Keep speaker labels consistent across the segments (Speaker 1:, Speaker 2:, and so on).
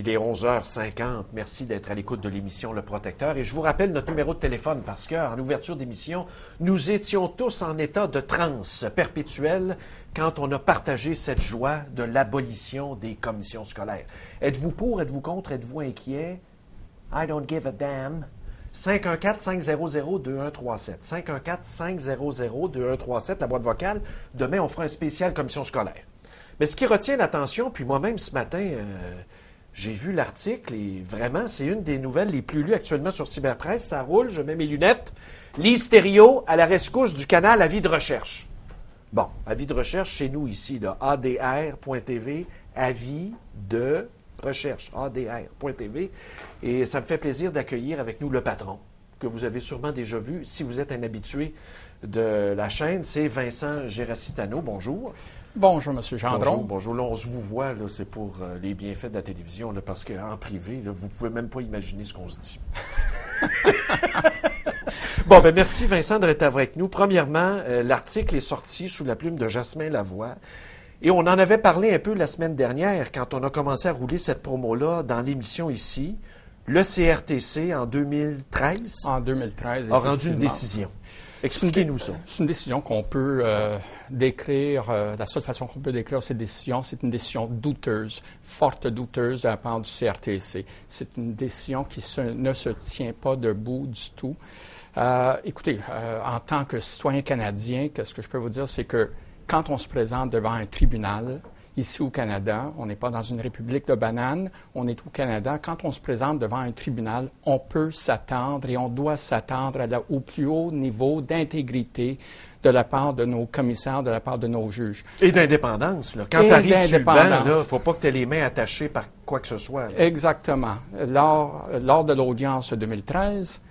Speaker 1: Il est 11h50. Merci d'être à l'écoute de l'émission Le Protecteur. Et je vous rappelle notre numéro de téléphone parce qu'en ouverture d'émission, nous étions tous en état de transe perpétuelle quand on a partagé cette joie de l'abolition des commissions scolaires. Êtes-vous pour, êtes-vous contre, êtes-vous inquiet? I don't give a damn. 514-500-2137. 514-500-2137, la boîte vocale. Demain, on fera un spécial commission scolaire. Mais ce qui retient l'attention, puis moi-même ce matin... j'ai vu l'article et vraiment, c'est une des nouvelles les plus lues actuellement sur Cyberpresse. Ça roule, je mets mes lunettes. Lise Thériault à la rescousse du canal Avis de recherche. Bon, Avis de recherche chez nous ici, là, ADR.tv, Avis de recherche, ADR.tv. Et ça me fait plaisir d'accueillir avec nous le patron, que vous avez sûrement déjà vu. Si vous êtes un habitué de la chaîne, c'est Vincent Gerassitano. Bonjour.
Speaker 2: Bonjour, M. Gendron.
Speaker 1: Bonjour. Là, on se vous voit, là, c'est pour les bienfaits de la télévision, là, parce qu'en privé, là, vous ne pouvez même pas imaginer ce qu'on se dit. Bon, ben merci Vincent d'être avec nous. Premièrement, l'article est sorti sous la plume de Jasmin Lavoie. Et on en avait parlé un peu la semaine dernière quand on a commencé à rouler cette promo-là dans l'émission ici. Le CRTC, en 2013,
Speaker 2: a
Speaker 1: rendu une décision. Expliquez-nous ça.
Speaker 2: C'est une décision qu'on peut décrire, la seule façon qu'on peut décrire cette décision, c'est une décision douteuse, forte douteuse de la part du CRTC. C'est une décision qui ne se tient pas debout du tout. Écoutez, en tant que citoyen canadien, qu'est-ce que je peux vous dire, c'est que quand on se présente devant un tribunal, ici au Canada, on n'est pas dans une république de bananes, on est au Canada. Quand on se présente devant un tribunal, on peut s'attendre et on doit s'attendre au plus haut niveau d'intégrité de la part de nos commissaires, de la part de nos juges.
Speaker 1: Et d'indépendance. Là. Quand tu arrives sur le banc, il ne faut pas que tu aies les mains attachées par quoi que ce soit. Là.
Speaker 2: Exactement. Lors de l'audience de 2013,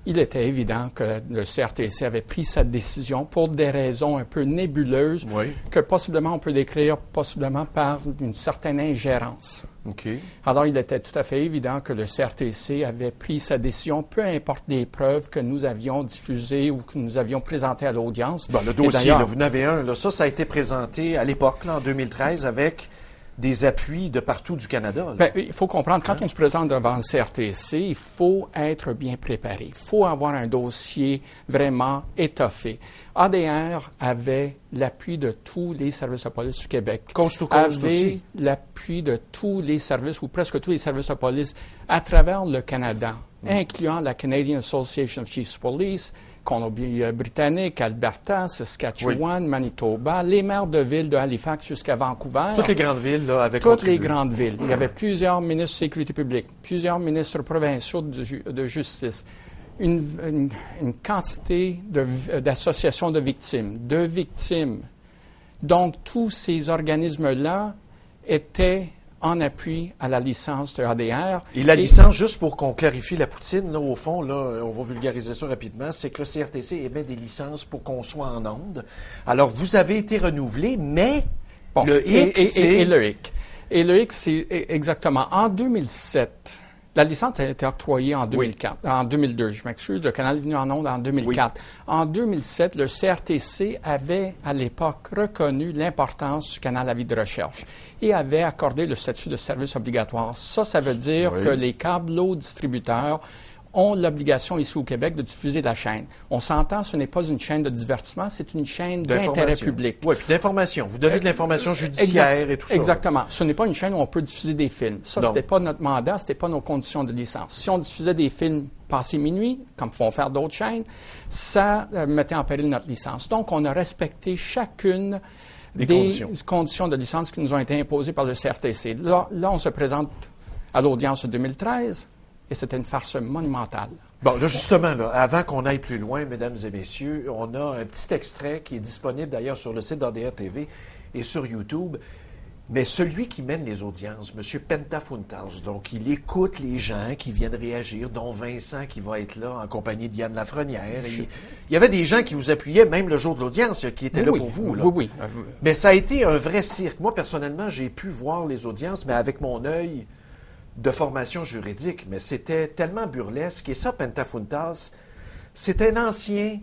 Speaker 2: il était évident que le CRTC avait pris cette décision pour des raisons un peu nébuleuses que possiblement on peut décrire possiblement par une certaine ingérence.
Speaker 1: Okay.
Speaker 2: Alors, il était tout à fait évident que le CRTC avait pris sa décision, peu importe les preuves que nous avions diffusées ou que nous avions présentées à l'audience.
Speaker 1: Bon, le dossier, là, vous en avez un. Là, ça a été présenté à l'époque, là, en 2013, avec des appuis de partout du Canada.
Speaker 2: Bien, il faut comprendre, quand on se présente devant le CRTC, il faut être bien préparé. Il faut avoir un dossier vraiment étoffé. ADR avait l'appui de tous les services de police du Québec.
Speaker 1: Coast to coast
Speaker 2: avait
Speaker 1: aussi.
Speaker 2: l'appui de tous les services, ou presque tous les services de police, à travers le Canada, incluant la Canadian Association of Chiefs of Police, Colombie-Britannique, Alberta, Saskatchewan, Manitoba, les maires de villes de Halifax jusqu'à Vancouver.
Speaker 1: Toutes les grandes villes, là, avec
Speaker 2: Toutes les grandes villes. Il y avait plusieurs ministres de sécurité publique, plusieurs ministres provinciaux de justice, une quantité d'associations de victimes. Donc, tous ces organismes-là étaient en appui à la licence de ADR.
Speaker 1: Et la licence, juste pour qu'on clarifie la poutine, là, au fond, là, on va vulgariser ça rapidement, c'est que le CRTC émet des licences pour qu'on soit en onde. Alors, vous avez été renouvelé, mais
Speaker 2: bon,
Speaker 1: le hic,
Speaker 2: et le hic. Et le hic, c'est exactement en 2007. La licence a été octroyée en 2004, en 2002, je m'excuse, le canal est venu en ondes en 2004. Oui. En 2007, le CRTC avait, à l'époque, reconnu l'importance du canal Avis de recherche et avait accordé le statut de service obligatoire. Ça veut dire que les câblos-distributeurs ont l'obligation ici au Québec de diffuser la chaîne. On s'entend, ce n'est pas une chaîne de divertissement, c'est une chaîne d'intérêt public.
Speaker 1: Oui, puis d'information. Vous donnez de l'information judiciaire et tout ça.
Speaker 2: Exactement. Ce n'est pas une chaîne où on peut diffuser des films. Ça, c'était pas notre mandat, c'était pas nos conditions de licence. Si on diffusait des films passé minuit, comme font faire d'autres chaînes, ça mettait en péril notre licence. Donc, on a respecté chacune des conditions de licence qui nous ont été imposées par le CRTC. Là, on se présente à l'audience de 2013. Et c'était une farce monumentale.
Speaker 1: Bon, là, justement, là, avant qu'on aille plus loin, mesdames et messieurs, on a un petit extrait qui est disponible d'ailleurs sur le site d'ADR TV et sur YouTube. Mais celui qui mène les audiences, M. Pentafuntas, donc il écoute les gens qui viennent réagir, dont Vincent qui va être là en compagnie de Yann Lafrenière. Il y avait des gens qui vous appuyaient même le jour de l'audience, qui étaient là pour vous. Là.
Speaker 2: Oui.
Speaker 1: Mais ça a été un vrai cirque. Moi, personnellement, j'ai pu voir les audiences, mais avec mon œil de formation juridique, mais c'était tellement burlesque. Et ça, Pentafuntas, c'est un ancien,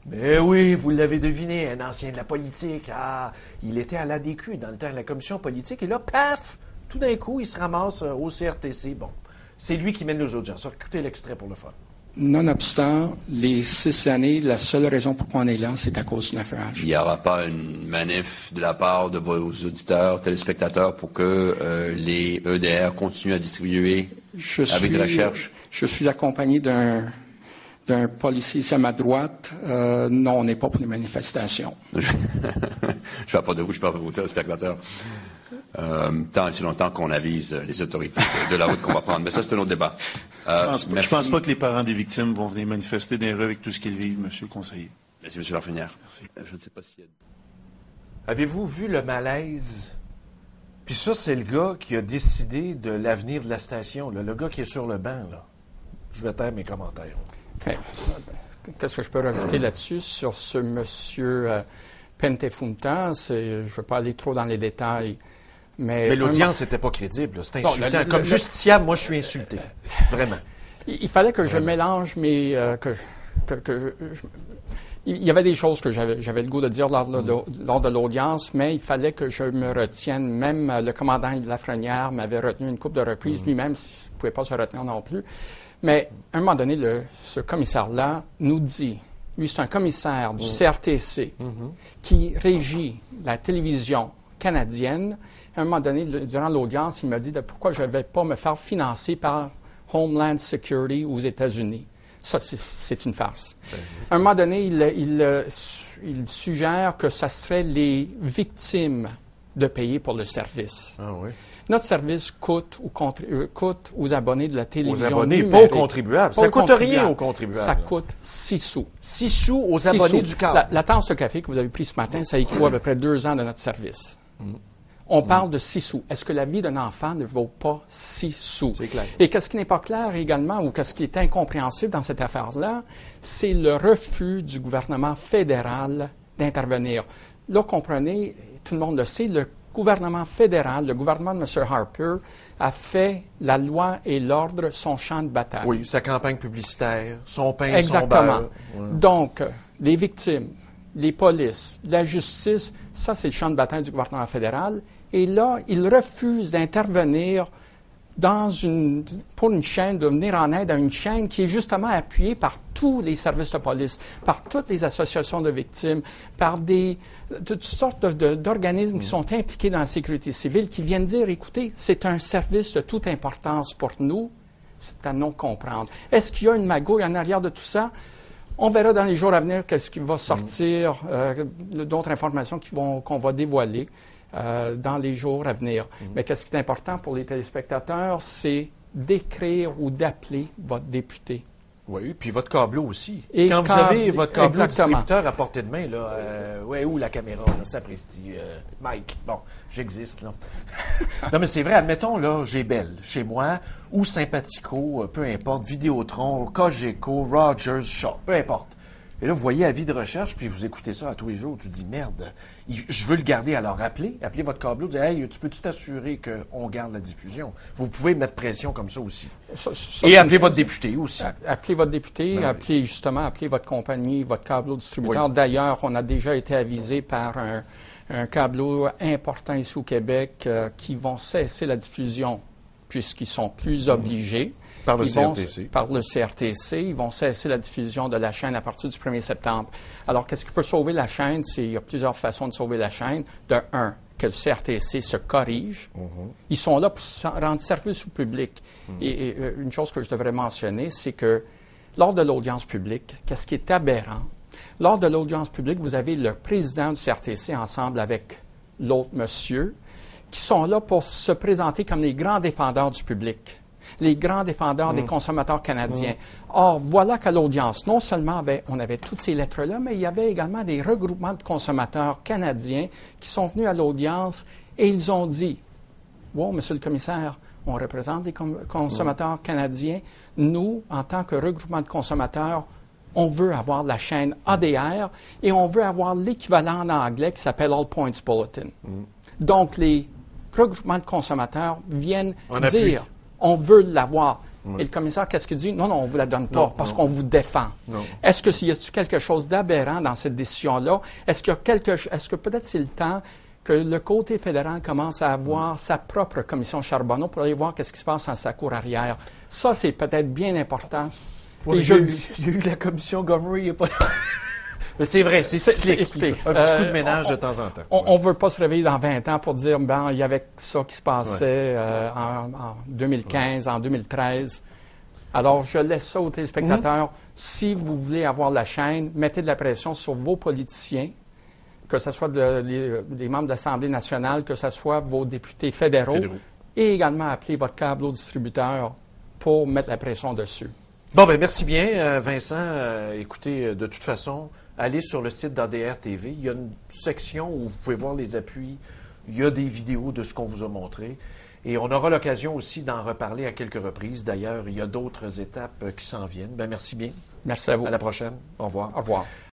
Speaker 1: mais oui, vous l'avez deviné, un ancien de la politique. Ah, il était à l'ADQ dans le temps de la commission politique, et là, paf, tout d'un coup, il se ramasse au CRTC. Bon, c'est lui qui mène nos audiences. Écoutez l'extrait pour le fun.
Speaker 2: Nonobstant les 6 années, la seule raison pourquoi on est là, c'est à cause d'une affaire.
Speaker 3: Il n'y aura pas une manif de la part de vos auditeurs, téléspectateurs, pour que les EDR continuent à distribuer avec de la recherche?
Speaker 2: Je suis accompagné d'un policier ici à ma droite. Non, on n'est pas pour les manifestations.
Speaker 3: Je ne parle pas de vous, je parle de vos téléspectateurs. Tant et si longtemps qu'on avise les autorités de la route qu'on va prendre. Mais ça, c'est un autre débat.
Speaker 4: Je pense pas que les parents des victimes vont venir manifester dans les rues avec tout ce qu'ils vivent, Monsieur le conseiller.
Speaker 3: Merci, M. Lafrenière.
Speaker 4: Merci.
Speaker 3: Je ne sais pas s'il y a...
Speaker 1: Avez-vous vu le malaise? Puis ça, c'est le gars qui a décidé de l'avenir de la station, là, le gag qui est sur le banc. Là. Je vais taire mes commentaires.
Speaker 2: Qu'est-ce que je peux rajouter là-dessus sur ce monsieur Pentefunta? Je ne veux pas aller trop dans les détails. Mais
Speaker 1: l'audience n'était pas crédible. C'est insultant. Comme justiciable, moi, je suis insulté. Vraiment.
Speaker 2: Il fallait que je mélange mes... il y avait des choses que j'avais le goût de dire lors de l'audience, mais il fallait que je me retienne. Même le commandant Lafrenière m'avait retenu une couple de reprises. Lui-même, il ne pouvait pas se retenir non plus. Mais à un moment donné, ce commissaire-là nous dit... Lui, c'est un commissaire du CRTC qui régit la télévision canadienne. À un moment donné, durant l'audience, il m'a dit pourquoi je ne vais pas me faire financer par Homeland Security aux États-Unis. Ça, c'est une farce. À un moment donné, il suggère que ce serait les victimes de payer pour le service.
Speaker 1: Ah oui.
Speaker 2: Notre service coûte aux abonnés de la télévision.
Speaker 1: Aux abonnés,
Speaker 2: numérique.
Speaker 1: pas aux contribuables. Ça ne coûte rien aux contribuables.
Speaker 2: Ça coûte 6 sous.
Speaker 1: 6 sous aux abonnés du câble.
Speaker 2: La tasse de café que vous avez prise ce matin, ça équivaut à peu près 2 ans de notre service. On parle de 6 sous. Est-ce que la vie d'un enfant ne vaut pas 6 sous?
Speaker 1: C'est clair.
Speaker 2: Et qu'est-ce qui n'est pas clair également, ou qu'est-ce qui est incompréhensible dans cette affaire-là, c'est le refus du gouvernement fédéral d'intervenir. Là, comprenez, tout le monde le sait, le gouvernement fédéral, le gouvernement de M. Harper, a fait la loi et l'ordre son champ de bataille.
Speaker 1: Oui, sa campagne publicitaire, son pain,
Speaker 2: exactement.
Speaker 1: Son beurre. Ouais.
Speaker 2: Donc, les victimes, les polices, la justice, ça, c'est le champ de bataille du gouvernement fédéral. Et là, il refuse d'intervenir pour une chaîne, de venir en aide à une chaîne qui est justement appuyée par tous les services de police, par toutes les associations de victimes, par toutes sortes d'organismes qui sont impliqués dans la sécurité civile, qui viennent dire, écoutez, c'est un service de toute importance pour nous, c'est à non comprendre. Est-ce qu'il y a une magouille en arrière de tout ça? On verra dans les jours à venir qu'est-ce qui va sortir, d'autres informations qu'on va dévoiler. Dans les jours à venir. Mais qu'est-ce qui est important pour les téléspectateurs, c'est d'écrire ou d'appeler votre député.
Speaker 1: Oui, puis votre câbleau aussi.
Speaker 2: Et
Speaker 1: quand vous avez votre câbleau
Speaker 2: exactement.
Speaker 1: distributeur à portée de main, là, où la caméra, là, sapristi, Mike, bon, j'existe, là. Non, mais c'est vrai, admettons, là, j'ai Bell, chez moi, ou Sympathico, peu importe, Vidéotron, Cogeco, Rogers, Shaw, peu importe. Et là, vous voyez avis de recherche, puis vous écoutez ça à tous les jours, tu dis, merde, je veux le garder. Alors, appelez votre câbleau, dites, hey, tu peux-tu t'assurer qu'on garde la diffusion? Vous pouvez mettre pression comme ça aussi. Et appelez votre député aussi.
Speaker 2: Appelez votre député, appelez votre compagnie, votre câbleau distributeur. Oui. D'ailleurs, on a déjà été avisé par un câbleau important ici au Québec qui vont cesser la diffusion puisqu'ils sont plus obligés.
Speaker 1: Par le CRTC.
Speaker 2: Par le CRTC. Ils vont cesser la diffusion de la chaîne à partir du 1er septembre. Alors, qu'est-ce qui peut sauver la chaîne? Il y a plusieurs façons de sauver la chaîne. De un, que le CRTC se corrige. Ils sont là pour rendre service au public. Et une chose que je devrais mentionner, c'est que lors de l'audience publique, qu'est-ce qui est aberrant? Lors de l'audience publique, vous avez le président du CRTC ensemble avec l'autre monsieur qui sont là pour se présenter comme les grands défendeurs du public, les grands défendeurs des consommateurs canadiens. Or, voilà qu'à l'audience, non seulement on avait toutes ces lettres-là, mais il y avait également des regroupements de consommateurs canadiens qui sont venus à l'audience et ils ont dit « Wow, monsieur le commissaire, on représente des consommateurs canadiens. Nous, en tant que regroupement de consommateurs, on veut avoir la chaîne ADR et on veut avoir l'équivalent en anglais qui s'appelle All Points Bulletin. Donc, les regroupements de consommateurs viennent dire « On veut l'avoir ». Et le commissaire, qu'est-ce qu'il dit? Non, on ne vous la donne pas parce qu'on vous défend. Est-ce qu'il y a quelque chose d'aberrant dans cette décision-là? Est-ce que peut-être c'est le temps que le côté fédéral commence à avoir sa propre commission Charbonneau pour aller voir qu'est-ce qui se passe dans sa cour arrière. Ça, c'est peut-être bien important.
Speaker 1: Oui, il y a eu la commission Gomery, il n'y a pas... Mais c'est vrai, c'est cyclique.
Speaker 2: Écoutez,
Speaker 1: Un petit coup de ménage de temps en temps.
Speaker 2: On ne veut pas se réveiller dans 20 ans pour dire, ben, il y avait ça qui se passait en 2015, en 2013. Alors, je laisse ça aux téléspectateurs. Si vous voulez avoir la chaîne, mettez de la pression sur vos politiciens, que ce soit des membres de l'Assemblée nationale, que ce soit vos députés fédéraux, et également appelez votre câble distributeur pour mettre la pression dessus.
Speaker 1: Bon, ben merci bien, Vincent. Écoutez, de toute façon, allez sur le site d'ADR TV. Il y a une section où vous pouvez voir les appuis. Il y a des vidéos de ce qu'on vous a montré. Et on aura l'occasion aussi d'en reparler à quelques reprises. D'ailleurs, il y a d'autres étapes qui s'en viennent. Ben merci bien.
Speaker 2: Merci à vous.
Speaker 1: À la prochaine. Au revoir.
Speaker 2: Au revoir.